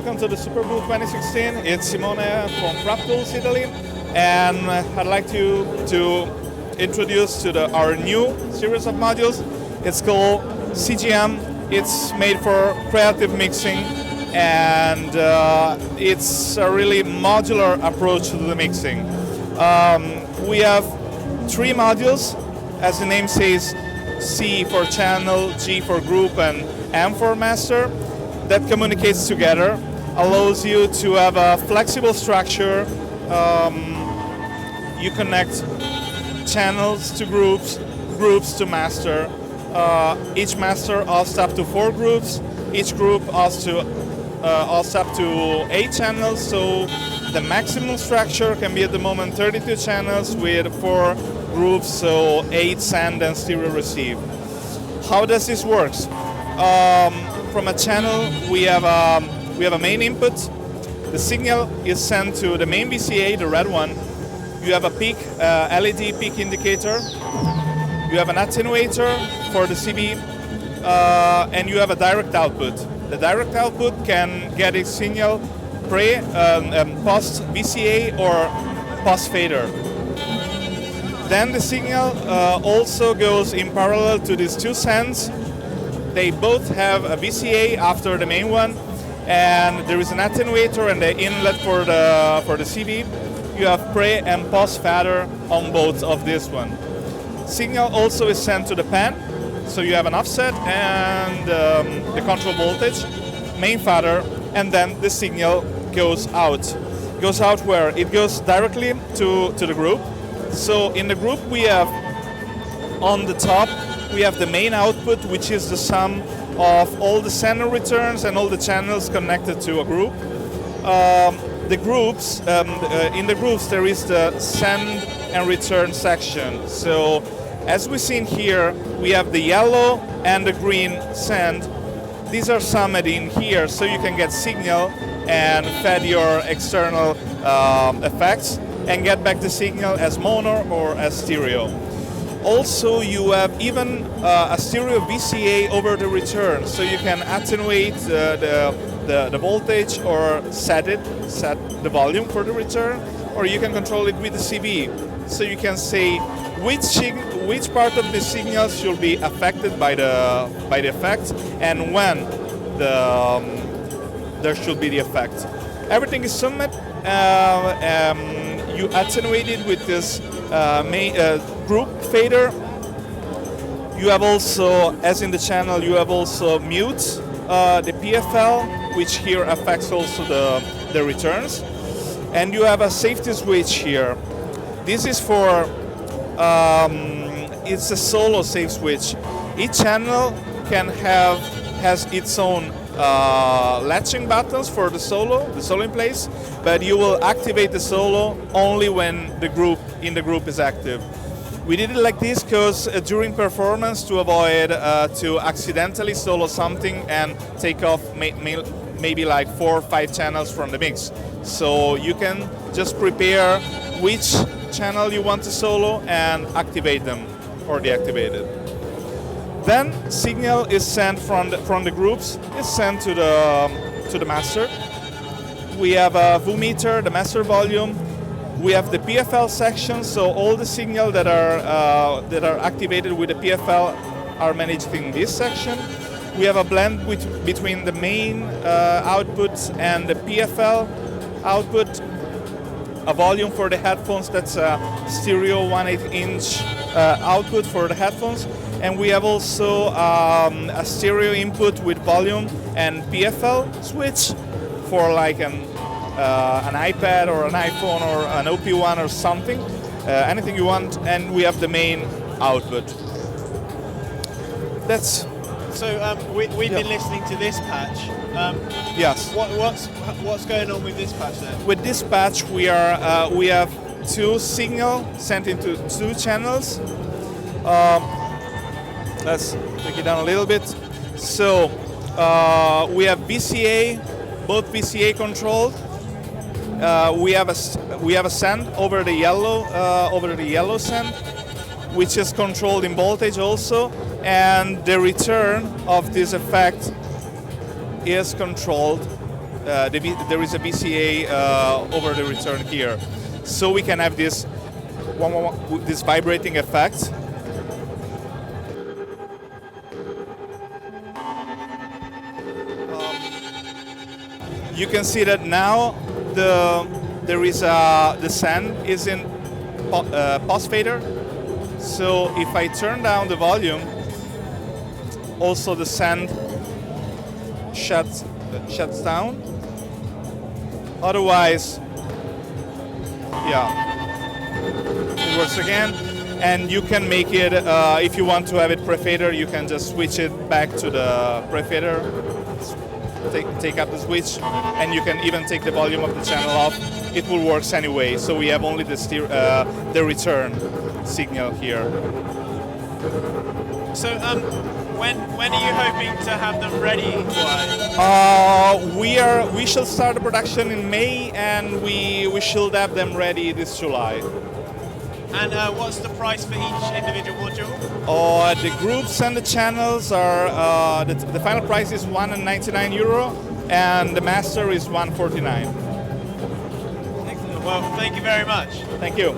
welcome to the Superbooth 2016. It's Simone from Frap Italy, and I'd like to introduce to our new series of modules. It's called CGM. It's made for creative mixing, and it's a really modular approach to the mixing. We have 3 modules, as the name says, C for channel, G for group, and M for master, that communicates together, allows you to have a flexible structure. You connect channels to groups, groups to master. Each master hosts up to 4 groups. Each group hosts up to 8 channels, so the maximum structure can be at the moment 32 channels with 4 groups, so 8 send and stereo receive. How does this work? From a channel, we have a main input. The signal is sent to the main VCA, the red one. You have a peak, LED peak indicator. You have an attenuator for the CB, and you have a direct output. The direct output can get a signal post VCA or post fader. Then the signal also goes in parallel to these 2 sends. They both have a VCA after the main one, and there is an attenuator and the inlet for the CB. You have pre and post fader on both of this one. Signal also is sent to the pen, so you have an offset and the control voltage, main fader, and then the signal goes out. Goes out where? It goes directly to the group. So in the group we have, on the top, we have the main output, which is the sum of all the sender returns and all the channels connected to a group. The groups, in the groups there is the send and return section. So as we've seen here, we have the yellow and the green send. These are summed in here, so you can get signal and fed your external effects and get back the signal as mono or as stereo. Also, you have even a stereo VCA over the return, so you can attenuate the voltage or set the volume for the return, or you can control it with the CB. So you can say which part of the signal should be affected by the effect and when there should be the effect. Everything is summed. You attenuate it with this main group fader. You have also, as in the channel, you have also mute the PFL, which here affects also the returns. And you have a safety switch here. This is for, it's a solo safe switch. Each channel has its own latching buttons for the solo in place, but you will activate the solo only when the group is active. We did it like this because during performance, to avoid to accidentally solo something and take off maybe like 4 or 5 channels from the mix. So you can just prepare which channel you want to solo and activate them or deactivate it. Then signal is sent from the groups, is sent to the master. We have a VU meter, the master volume. We have the PFL section, so all the signal that are activated with the PFL are managed in this section. We have a blend between the main outputs and the PFL output. A volume for the headphones, that's a stereo 1/8" output for the headphones. And we have also a stereo input with volume and PFL switch for like an iPad or an iPhone or an OP1 or something, anything you want. And we have the main output. That's. So we've been listening to this patch. Yes. What's going on with this patch then? With this patch, we have 2 signal sent into 2 channels. Let's take it down a little bit. So we have VCA, both VCA controlled. We have a send over the yellow send, which is controlled in voltage also, and the return of this effect is controlled there is a VCA over the return here, so we can have this this vibrating effect. You can see that now the send is in pulse fader. So if I turn down the volume, also the send shuts down. Otherwise, yeah, it works again. And you can make it, if you want to have it pre-fader, you can just switch it back to the pre-fader. Take up the switch, and you can even take the volume of the channel off. It will work anyway. So we have only the return signal here. So when are you hoping to have them ready by? We shall start the production in May, and we should have them ready this July. And what's the price for each individual module? The groups and the channels are the final price is €199, and the master is $149. Excellent. Well, thank you very much. Thank you.